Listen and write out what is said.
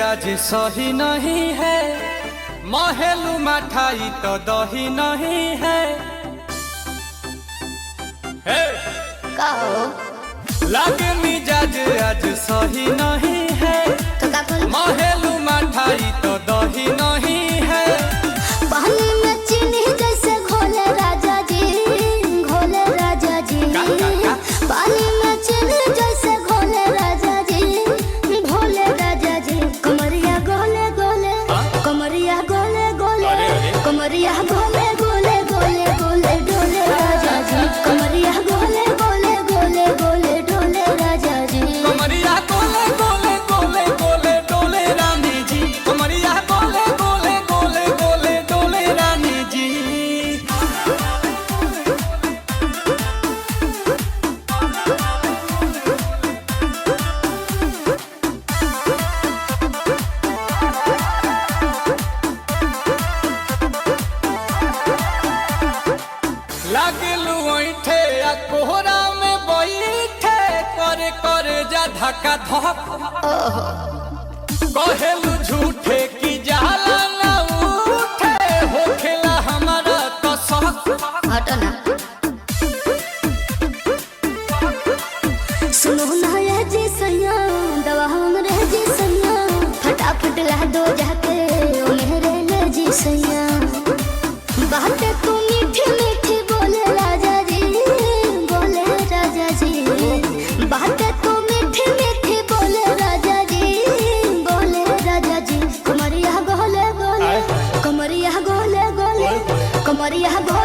आज सही नहीं है, महलू मठाई तो दही नहीं है। लागे मिजाज आज सही नहीं है, महलू मठाई तो दही नहीं है। पानी में चीनी जैसे घोले राजा जी, घोले राजा जी। पानी में चीनी जैसे घोले राजा जी, घोले राजा जी। कमरिया गोले गोले, कमरिया गोले गोले, कमरिया गोले गोले गोले गोले डोले राजा जी। कमरिया गोले गोले गोले गोले डोले राजा जी। कमरिया गोले गोले गोले गोले डोले रानी जी। कमरिया गोले गोले गोले गोले डोले रानी जी। लागलू ऐठे आ कोहरा में बैठे, करे करे जा धक्का धक। कहेलू झूठे की जाला ना उठे, होखेला हमारा तो शक। हटो ना। सुनो ना ये जी सैया, दवा हमरे जी सैया। फटाफट ला दो जाके ओ मेरे ले जी सैया। बातें तू मीठी मीठी बोले राजा जी, बोले राजा जी। बातें तू मीठी मीठी बोले राजा जी, बोले राजा जी। कमरिया गोले गोले, कमरिया गोले गोले, कमरिया गोले